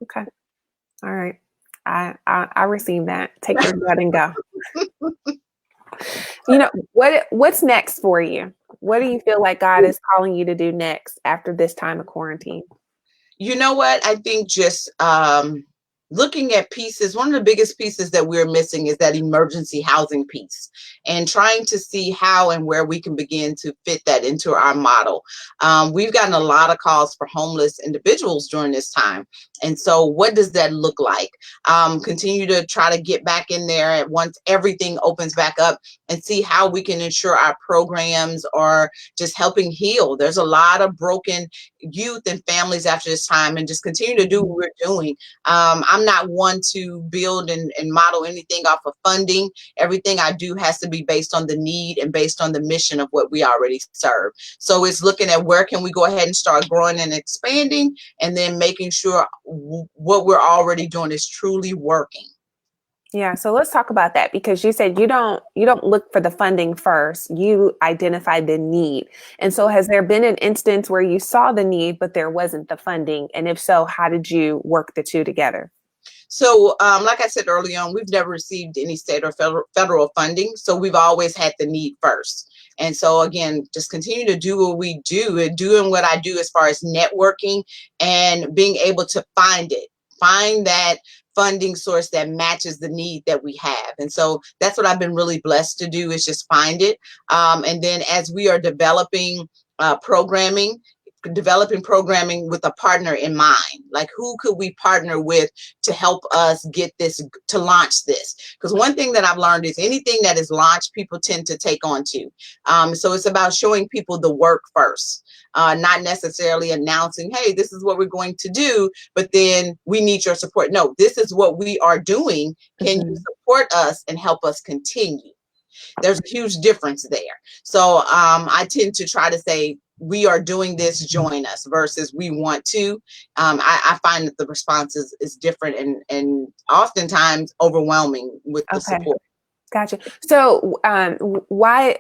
Okay. All right. I receive that. Take your gut and go. What's next for you? What do you feel like God is calling you to do next after this time of quarantine? You know what? I think just looking at pieces, one of the biggest pieces that we're missing is that emergency housing piece, and trying to see how and where we can begin to fit that into our model. We've gotten a lot of calls for homeless individuals during this time. And so what does that look like? Continue to try to get back in there once everything opens back up and see how we can ensure our programs are just helping heal. There's a lot of broken youth and families after this time, and just continue to do what we're doing. I'm not one to build and model anything off of funding. Everything I do has to be based on the need and based on the mission of what we already serve. So it's looking at where can we go ahead and start growing and expanding, and then making sure what we're already doing is truly working. Yeah, so let's talk about that, because you said you don't look for the funding first. You identified the need. And so has there been an instance where you saw the need, but there wasn't the funding? And if so, how did you work the two together? So like I said early on, we've never received any state or federal funding. So we've always had the need first. And so, again, just continue to do what we do, and doing what I do as far as networking and being able to find that funding source that matches the need that we have. And so that's what I've been really blessed to do, is just find it. And then as we are developing programming, developing programming with a partner in mind. Like, who could we partner with to help us get this, to launch this? Because one thing that I've learned is anything that is launched, people tend to take on to. So it's about showing people the work first. Not necessarily announcing, hey, this is what we're going to do, but then we need your support. No, this is what we are doing. Can you support us and help us continue? There's a huge difference there. So I tend to try to say, we are doing this, join us, versus we want to. I find that the response is different and oftentimes overwhelming with the support. Gotcha. So why,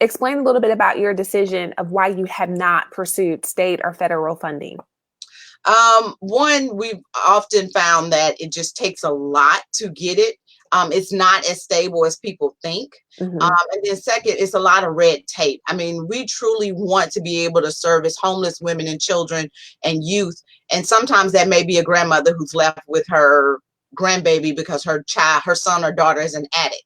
explain a little bit about your decision of why you have not pursued state or federal funding. One, we've often found that it just takes a lot to get it. It's not as stable as people think. And then second, it's a lot of red tape. I mean, we truly want to be able to service homeless women and children and youth. And sometimes that may be a grandmother who's left with her grandbaby because her son or daughter is an addict.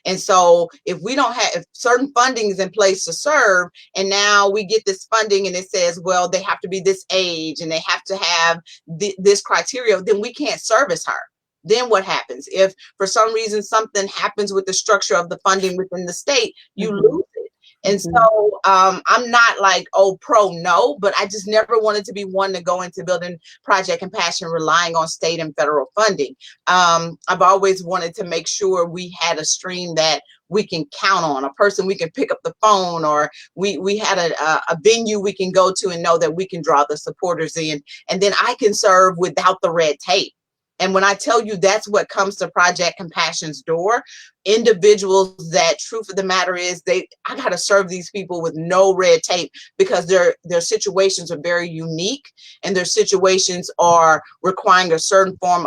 And so if we don't have, if certain funding is in place to serve, and now we get this funding and it says, well, they have to be this age and they have to have this criteria, then we can't service her. Then what happens? If for some reason something happens with the structure of the funding within the state, you lose it. And so I'm not like, oh, pro no, but I just never wanted to be one to go into building Project Compassion relying on state and federal funding. I've always wanted to make sure we had a stream that we can count on, a person we can pick up the phone, or we had a venue we can go to and know that we can draw the supporters in, and then I can serve without the red tape. And when I tell you that's what comes to Project Compassion's door, individuals that, truth of the matter is, I got to serve these people with no red tape, because their situations are very unique and their situations are requiring a certain form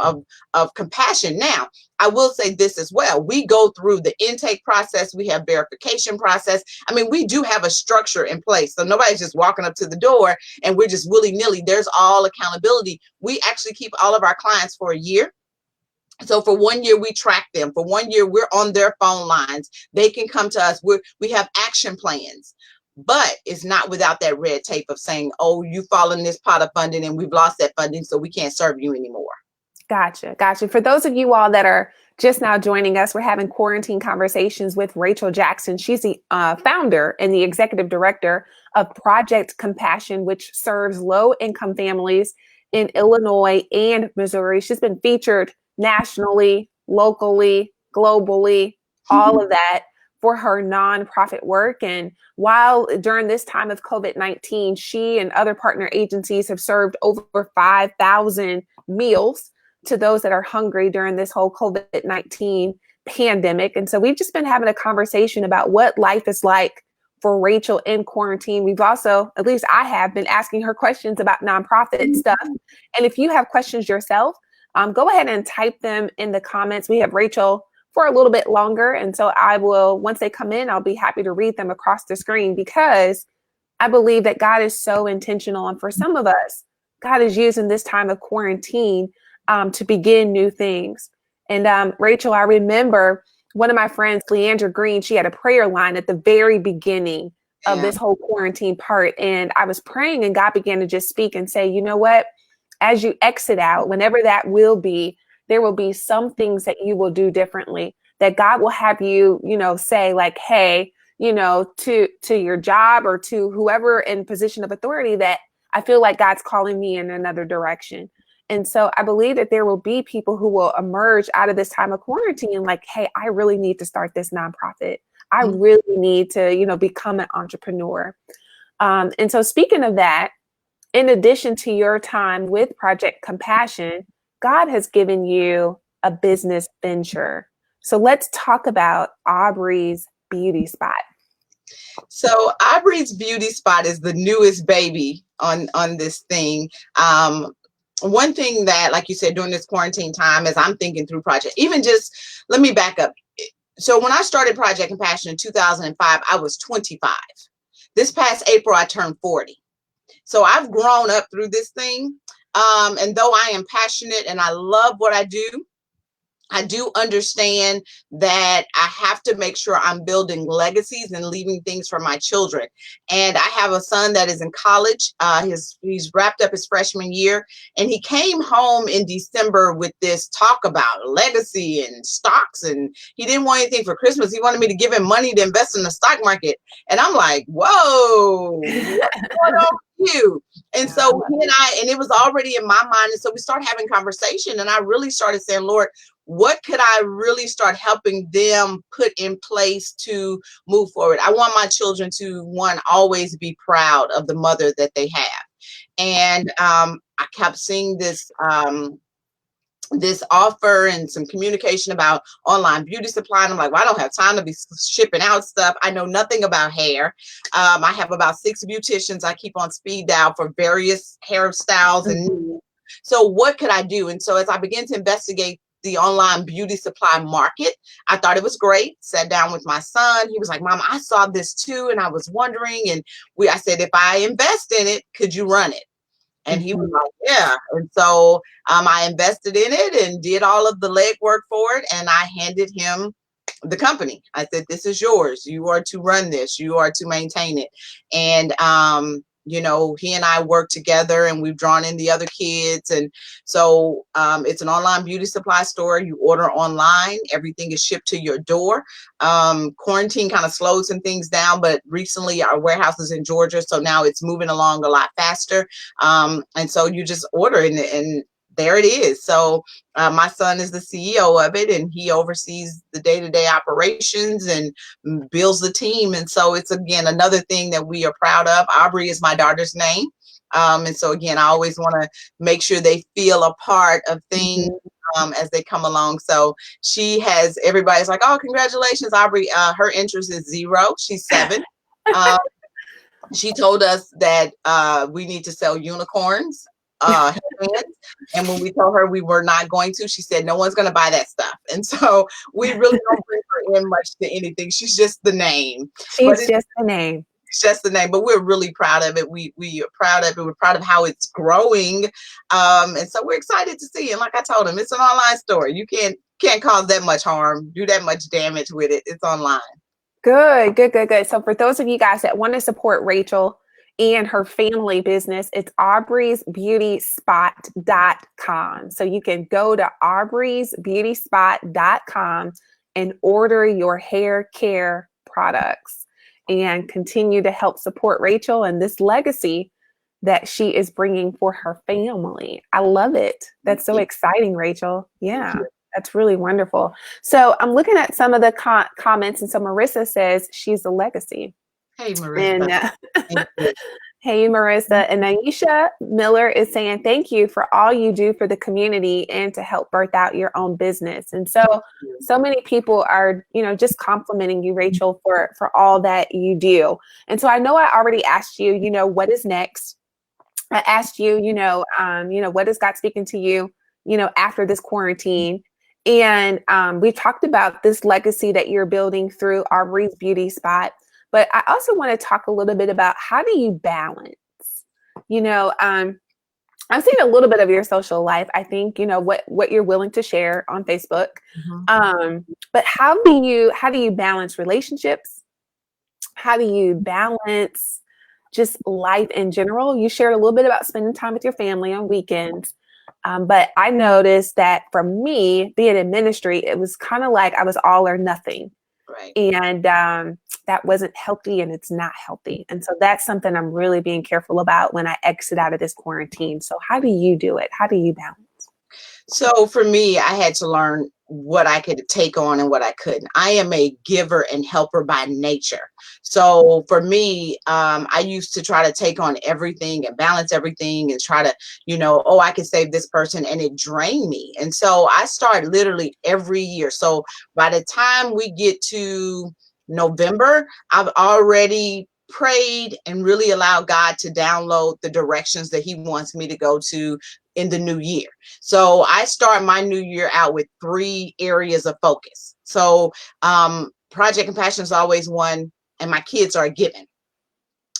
of compassion. Now, I will say this as well. We go through the intake process. We have verification process. I mean, we do have a structure in place. So nobody's just walking up to the door and we're just willy-nilly. There's all accountability. We actually keep all of our clients for a year. So for 1 year, we track them. For 1 year, we're on their phone lines. They can come to us. We have action plans. But it's not without that red tape of saying, oh, you fall in this pot of funding and we've lost that funding, so we can't serve you anymore. Gotcha. For those of you all that are just now joining us, we're having quarantine conversations with Rachel Jackson. She's the founder and the executive director of Project Compassion, which serves low-income families in Illinois and Missouri. She's been featured nationally, locally, globally, all of that for her nonprofit work. And while during this time of COVID-19, she and other partner agencies have served over 5,000 meals to those that are hungry during this whole COVID-19 pandemic. And so we've just been having a conversation about what life is like for Rachel in quarantine. We've also, at least I have, been asking her questions about nonprofit stuff. And if you have questions yourself, go ahead and type them in the comments. We have Rachel for a little bit longer. And so I will, once they come in, I'll be happy to read them across the screen, because I believe that God is so intentional. And for some of us, God is using this time of quarantine to begin new things. And Rachel, I remember one of my friends, Leandra Green, she had a prayer line at the very beginning of this whole quarantine part. And I was praying and God began to just speak and say, you know what, as you exit out, whenever that will be, there will be some things that you will do differently, that God will have you, say like, hey, to your job or to whoever in position of authority, that I feel like God's calling me in another direction. And so I believe that there will be people who will emerge out of this time of quarantine like, hey, I really need to start this nonprofit. I really need to, become an entrepreneur. And so speaking of that, in addition to your time with Project Compassion, God has given you a business venture. So let's talk about Aubrey's Beauty Spot. So Aubrey's Beauty Spot is the newest baby on this thing. One thing that, like you said, during this quarantine time, as I'm thinking through project, let me back up. So when I started Project Compassion in 2005, I was 25. This past April, I turned 40. So I've grown up through this thing. And though I am passionate and I love what I do, I do understand that I have to make sure I'm building legacies and leaving things for my children. And I have a son that is in college. He's wrapped up his freshman year, and he came home in December with this talk about legacy and stocks. And he didn't want anything for Christmas. He wanted me to give him money to invest in the stock market. And I'm like, whoa, what's going on with you? And so and it was already in my mind. And so we started having conversation, and I really started saying, Lord, what could I really start helping them put in place to move forward? I want my children to, one, always be proud of the mother that they have. And I kept seeing this this offer and some communication about online beauty supply. And I'm like, well, I don't have time to be shipping out stuff. I know nothing about hair. I have about 6 beauticians I keep on speed dial for various hairstyles. And so what could I do? And so as I began to investigate the online beauty supply market, I thought it was great. Sat down with my son. He was like, Mom, I saw this too, and I was wondering. And I said, if I invest in it, could you run it? And he was like, yeah. And so I invested in it and did all of the legwork for it. And I handed him the company. I said, this is yours. You are to run this. You are to maintain it. And he and I work together, and we've drawn in the other kids. And so it's an online beauty supply store. You order online. Everything is shipped to your door. Quarantine kind of slowed some things down, but recently our warehouse is in Georgia. So now it's moving along a lot faster. And so you just order and there it is. So my son is the CEO of it, and he oversees the day-to-day operations and builds the team. And so it's, again, another thing that we are proud of. Aubrey is my daughter's name. And so, again, I always want to make sure they feel a part of things as they come along. So everybody's like, oh, congratulations, Aubrey. Her interest is 0. She's 7. She told us that we need to sell unicorns. And when we told her we were not going to, she said, no one's going to buy that stuff. And so we really don't bring her in much to anything. She's just the name. She's just the name. It's just the name, but we're really proud of it. We are proud of it. We're proud of how it's growing. And so we're excited to see. And like I told him, it's an online store. You can't cause that much harm, do that much damage with it. It's online. Good. So for those of you guys that want to support Rachel and her family business, it's aubreysbeautyspot.com. So you can go to aubreysbeautyspot.com and order your hair care products and continue to help support Rachel and this legacy that she is bringing for her family. I love it. That's so exciting, Rachel. Yeah, that's really wonderful. So I'm looking at some of the comments, and so Marissa says she's a legacy. Hey, Marissa. Hey, Marissa. And Aisha Miller is saying, thank you for all you do for the community and to help birth out your own business. And so many people are, just complimenting you, Rachel, for all that you do. And so I know I already asked you, what is next? I asked you, what is God speaking to you, after this quarantine? And we talked about this legacy that you're building through Aubrey's Beauty Spot. But I also want to talk a little bit about, how do you balance? I've seen a little bit of your social life. I think, what you're willing to share on Facebook. But how do you balance relationships? How do you balance just life in general? You shared a little bit about spending time with your family on weekends. But I noticed that for me, being in ministry, it was kind of like I was all or nothing. Right. And that wasn't healthy, and it's not healthy. And so that's something I'm really being careful about when I exit out of this quarantine. So how do you do it? How do you balance? So for me, I had to learn what I could take on and what I couldn't. I am a giver and helper by nature. So for me, I used to try to take on everything and balance everything and try to, I can save this person, and it drained me. And so I start literally every year. So by the time we get to November, I've already prayed and really allowed God to download the directions that he wants me to go to in the new year. So I start my new year out with 3 areas of focus. So Project Compassion is always one, and my kids are a given.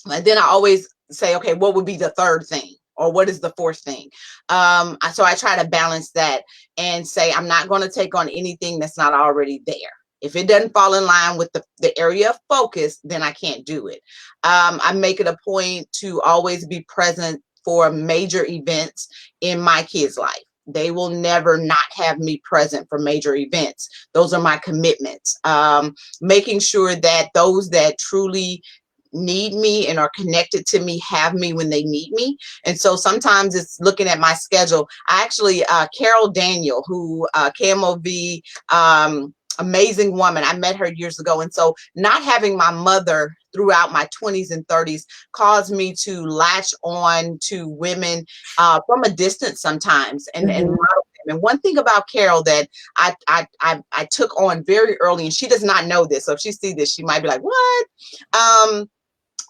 And then I always say, okay, what would be the third thing or what is the fourth thing? So I try to balance that and say, I'm not going to take on anything that's not already there. If it doesn't fall in line with the area of focus, then I can't do it. I make it a point to always be present for major events in my kids' life. They will never not have me present for major events. Those are my commitments. Making sure that those that truly need me and are connected to me have me when they need me. And so sometimes it's looking at my schedule. I actually, Carol Daniel, who KMOV, amazing woman. I met her years ago. And so not having my mother throughout my 20s and 30s caused me to latch on to women from a distance sometimes and model them. And one thing about Carol that I took on very early, and she does not know this, so if she sees this, she might be like, what?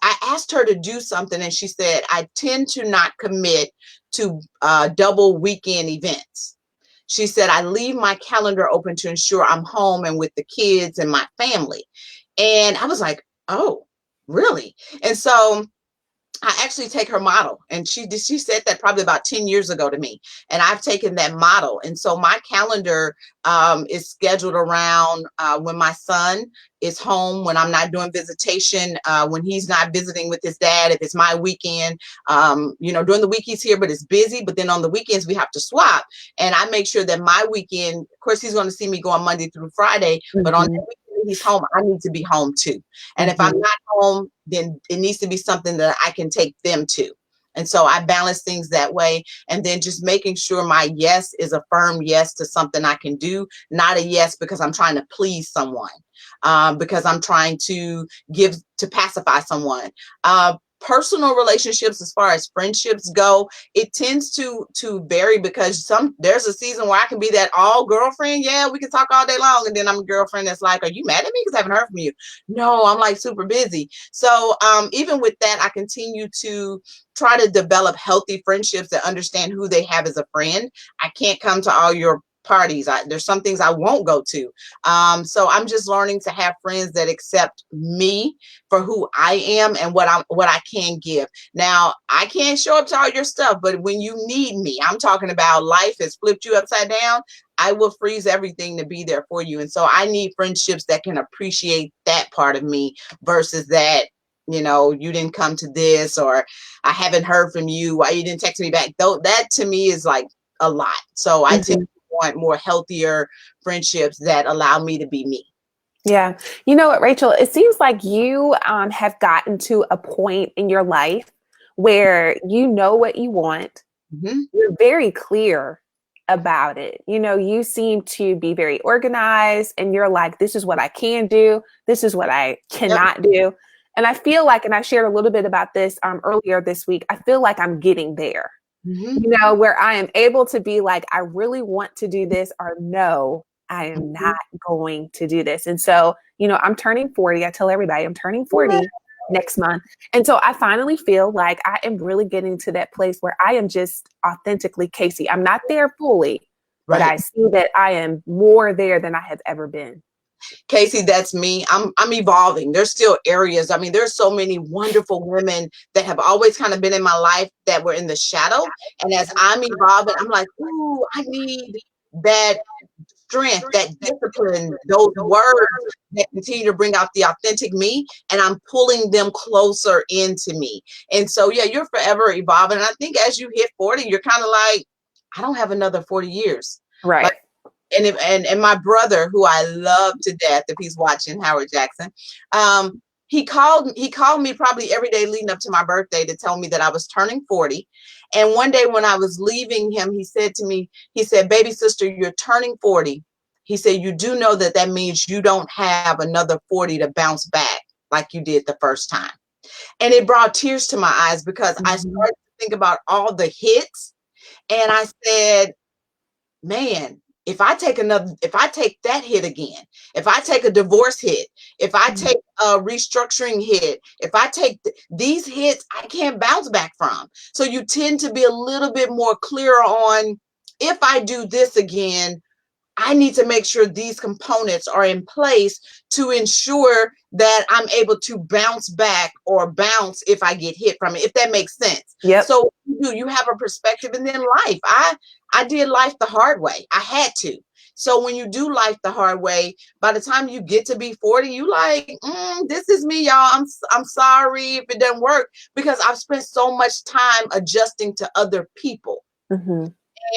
I asked her to do something, and she said, I tend to not commit to double weekend events. She said, I leave my calendar open to ensure I'm home and with the kids and my family. And I was like, oh, really? And so I actually take her model, and she said that probably about 10 years ago to me, and I've taken that model. And so my calendar is scheduled around when my son is home, when I'm not doing visitation, when he's not visiting with his dad, if it's my weekend, during the week he's here, but it's busy. But then on the weekends we have to swap, and I make sure that my weekend, of course, he's going to see me go on Monday through Friday, but on that weekend he's home, I need to be home too. And if I'm not home, then it needs to be something that I can take them to. And so I balance things that way. And then just making sure my yes is a firm yes to something I can do, not a yes because I'm trying to please someone, because I'm trying to pacify someone. Personal relationships, as far as friendships go, it tends to vary, because there's a season where I can be that all girlfriend. Yeah, we can talk all day long. And then I'm a girlfriend that's like, are you mad at me because I haven't heard from you? No, I'm like super busy. So even with that, I continue to try to develop healthy friendships that understand who they have as a friend. I can't come to all your parties. There's some things I won't go to. So I'm just learning to have friends that accept me for who I am and what I can give. Now, I can't show up to all your stuff, but when you need me, I'm talking about life has flipped you upside down, I will freeze everything to be there for you. And so I need friendships that can appreciate that part of me versus that, you didn't come to this, or I haven't heard from you, why you didn't text me back. Though that to me is like a lot. So I tend to want more healthier friendships that allow me to be me. Yeah. You know what, Rachel, it seems like you have gotten to a point in your life where you know what you want. You're very clear about it. You seem to be very organized, and you're like, this is what I can do. This is what I cannot do. And I feel like, and I shared a little bit about this earlier this week, I feel like I'm getting there, where I am able to be like, I really want to do this, or no, I am not going to do this. And so, I'm turning 40. I tell everybody I'm turning 40 next month. And so I finally feel like I am really getting to that place where I am just authentically Kacie. I'm not there fully, but I see that I am more there than I have ever been. Kacie, that's me. I'm evolving. There's still areas. I mean, there's so many wonderful women that have always kind of been in my life that were in the shadow. And as I'm evolving, I'm like, ooh, I need that strength, that discipline, those words that continue to bring out the authentic me, and I'm pulling them closer into me. And so, yeah, you're forever evolving. And I think as you hit 40, you're kind of like, I don't have another 40 years. Right. Like, and my brother, who I love to death, if he's watching, Howard Jackson, he called me probably every day leading up to my birthday to tell me that I was turning 40. And one day when I was leaving him, he said to me, he said, baby sister, you're turning 40. He said, you do know that means you don't have another 40 to bounce back like you did the first time. And it brought tears to my eyes, because I started to think about all the hits. And I said, man, if I take that hit again, if I take a divorce hit, if I take a restructuring hit, if I take these hits, I can't bounce back from. So you tend to be a little bit more clear on, if I do this again, I need to make sure these components are in place to ensure that I'm able to bounce back or bounce if I get hit from it, if that makes sense. Yep. So you have a perspective, and then life. I did life the hard way. I had to. So when you do life the hard way, by the time you get to be 40, you like, this is me, y'all. I'm sorry if it doesn't work, because I've spent so much time adjusting to other people. Mm-hmm.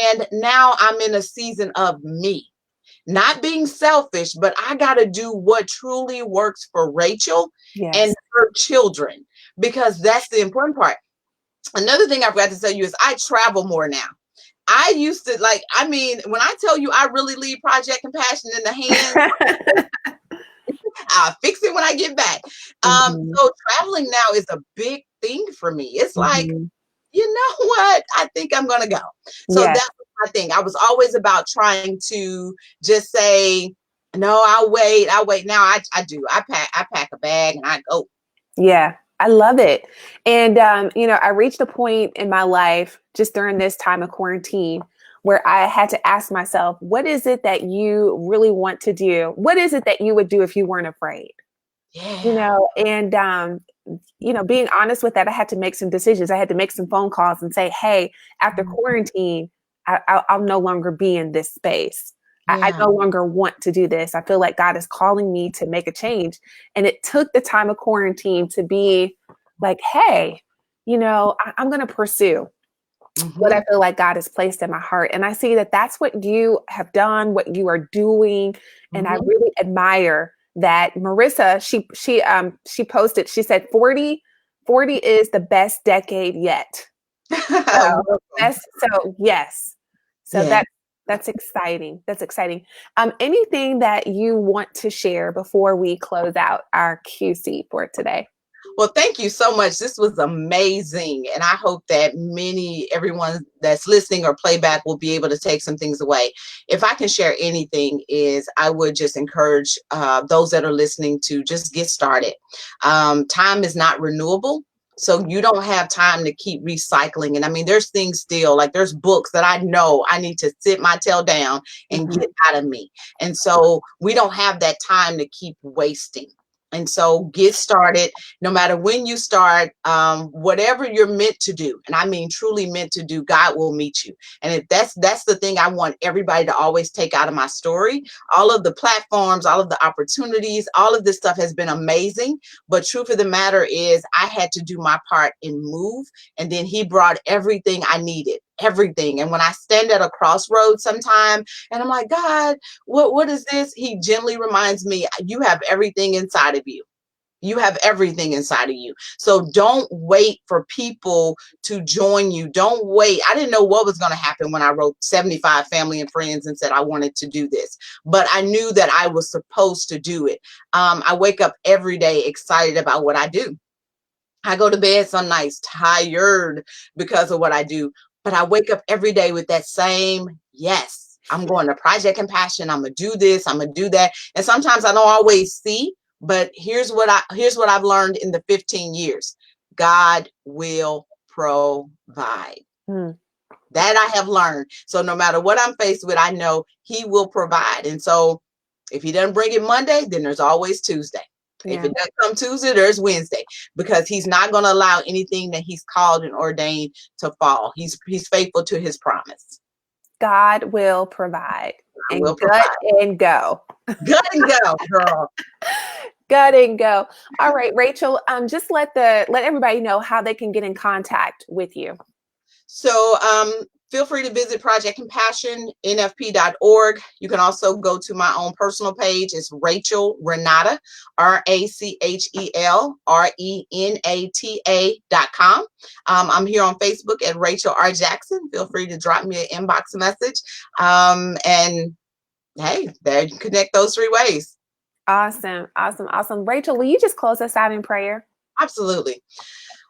And now I'm in a season of me. Not being selfish, but I got to do what truly works for Rachel and Yes. her children, because that's the important part. Another thing I forgot to tell you is I travel more now. I used to when I tell you I really leave Project Compassion in the hands, I'll fix it when I get back. Mm-hmm. So traveling now is a big thing for me. It's like, Mm-hmm. you know what? I think I'm going to go. So Yes. that was my thing. I was always about trying to just say, no, I'll wait. Now I do. I pack a bag and I go. Yeah, I love it. And, I reached a point in my life just during this time of quarantine where I had to ask myself, what is it that you really want to do? What is it that you would do if you weren't afraid? Yeah. And, being honest with that, I had to make some decisions. I had to make some phone calls and say, hey, after quarantine, I'll no longer be in this space. I Yeah. no longer want to do this. I feel like God is calling me to make a change. And it took the time of quarantine to be like, hey, I'm going to pursue what Mm-hmm. I feel like God has placed in my heart. And I see that that's what you have done, what you are doing. And I Mm-hmm. really admire that. Marissa, she posted, she said 40 is the best decade yet. So Welcome. yes. So Yeah. that's exciting. That's exciting. Anything that you want to share before we close out our QC for today? Well, thank you so much. This was amazing. And I hope that everyone that's listening or playback will be able to take some things away. If I can share anything, is I would just encourage those that are listening to just get started. Time is not renewable. So you don't have time to keep recycling. And I mean, there's things still, like there's books that I know I need to sit my tail down and Mhm. get out of me. And so we don't have that time to keep wasting. And so get started. No matter when you start, whatever you're meant to do, and I mean truly meant to do, God will meet you. And if that's the thing I want everybody to always take out of my story. All of the platforms, all of the opportunities, all of this stuff has been amazing. But truth of the matter is, I had to do my part and move. And then He brought everything I needed, everything. And when I stand at a crossroads sometime, and I'm like, God, what is this? He gently reminds me, you have everything inside of you. You have everything inside of you. So don't wait for people to join you. Don't wait. I didn't know what was going to happen when I wrote 75 family and friends and said I wanted to do this, but I knew that I was supposed to do it. I wake up every day excited about what I do. I go to bed some nights tired because of what I do, but I wake up every day with that same yes. I'm going to Project Compassion. I'm gonna do this. I'm gonna do that. And sometimes I don't always see, but here's what I've learned in the 15 years. God will provide. Mm. That I have learned. So no matter what I'm faced with, I know He will provide. And so if He doesn't bring it Monday, then there's always Tuesday. If Yeah. it doesn't come Tuesday, there's Wednesday, because He's not going to allow anything that He's called and ordained to fall. He's faithful to His promise. God will provide. I And will gut provide. and go. Good and go, girl. Gut and go. All right, Rachel. Just let everybody know how they can get in contact with you. So feel free to visit projectcompassion.nfp.org. You can also go to my own personal page. It's Rachel Renata, RachelRenata.com. I'm here on Facebook at Rachel R. Jackson. Feel free to drop me an inbox message. And hey, there you can connect those three ways. Awesome. Awesome. Awesome. Rachel, will you just close us out in prayer? Absolutely.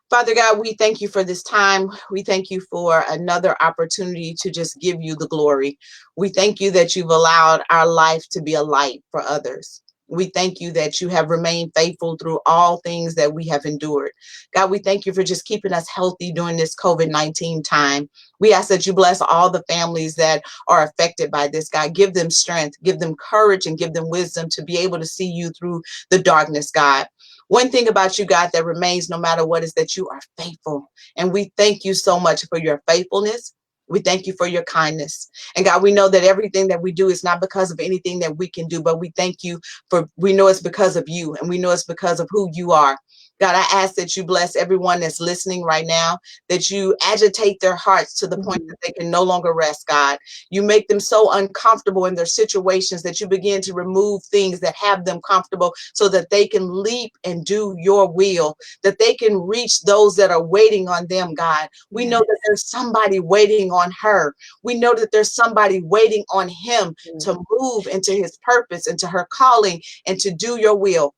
Father God, we thank You for this time. We thank You for another opportunity to just give You the glory. We thank You that You've allowed our life to be a light for others. We thank you that you have remained faithful through all things that we have endured. God, we thank you for just keeping us healthy during this COVID-19 time. We ask that you bless all the families that are affected by this. God, give them strength, give them courage, and give them wisdom to be able to see you through the darkness, God. One thing about you, God, that remains no matter what is that you are faithful. And we thank you so much for your faithfulness. We thank you for your kindness. And God, we know that everything that we do is not because of anything that we can do, but we thank you for, we know it's because of you, and we know it's because of who you are. God, I ask that you bless everyone that's listening right now, that you agitate their hearts to the point that they can no longer rest, God. You make them so uncomfortable in their situations that you begin to remove things that have them comfortable so that they can leap and do your will, that they can reach those that are waiting on them, God. We know that there's somebody waiting on her. We know that there's somebody waiting on him to move into his purpose, into her calling, and to do your will.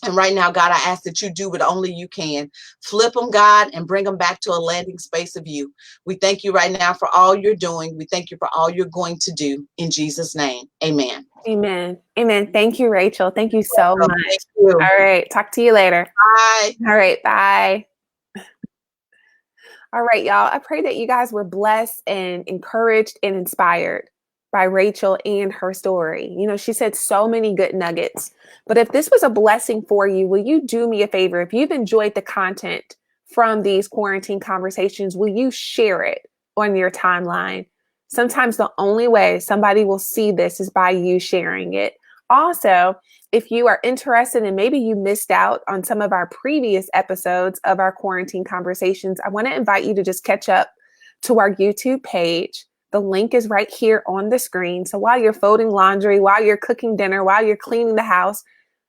And right now, God, I ask that you do what only you can. Flip them, God, and bring them back to a landing space of you. We thank you right now for all you're doing. We thank you for all you're going to do. In Jesus' name, amen. Amen. Amen. Thank you, Rachel. Thank you so much. Thank you. All right. Talk to you later. Bye. All right. Bye. All right, y'all. I pray that you guys were blessed and encouraged and inspired by Rachel and her story. You know, she said so many good nuggets. But if this was a blessing for you, will you do me a favor? If you've enjoyed the content from these quarantine conversations, will you share it on your timeline? Sometimes the only way somebody will see this is by you sharing it. Also, if you are interested and maybe you missed out on some of our previous episodes of our quarantine conversations, I want to invite you to just catch up to our YouTube page. The link is right here on the screen. So while you're folding laundry, while you're cooking dinner, while you're cleaning the house,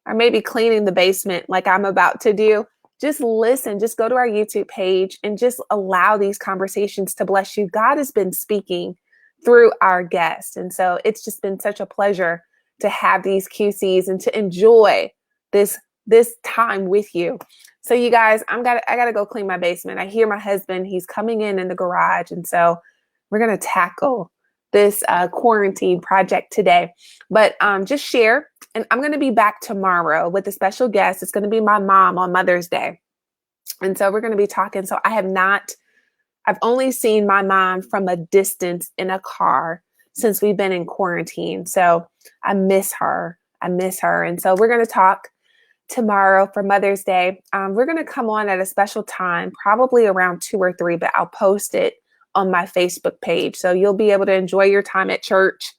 or maybe cleaning the basement like I'm about to do, just listen, just go to our YouTube page and just allow these conversations to bless you. God has been speaking through our guests. And so it's just been such a pleasure to have these QCs and to enjoy this time with you. So you guys, I gotta go clean my basement. I hear my husband, he's coming in the garage. And so we're gonna tackle this quarantine project today. But just share, and I'm gonna be back tomorrow with a special guest. It's gonna be my mom on Mother's Day. And so we're gonna be talking. So I've only seen my mom from a distance in a car since we've been in quarantine. So I miss her. And so we're going to talk tomorrow for Mother's Day. We're going to come on at a special time, probably around 2 or 3, but I'll post it on my Facebook page. So you'll be able to enjoy your time at church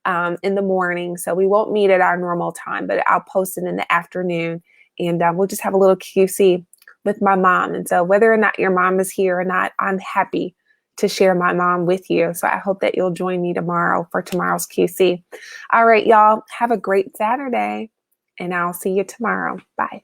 in the morning. So we won't meet at our normal time, but I'll post it in the afternoon. And we'll just have a little QC with my mom. And so whether or not your mom is here or not, I'm happy to share my mom with you. So I hope that you'll join me tomorrow for tomorrow's QC. All right, y'all, have a great Saturday, and I'll see you tomorrow. Bye.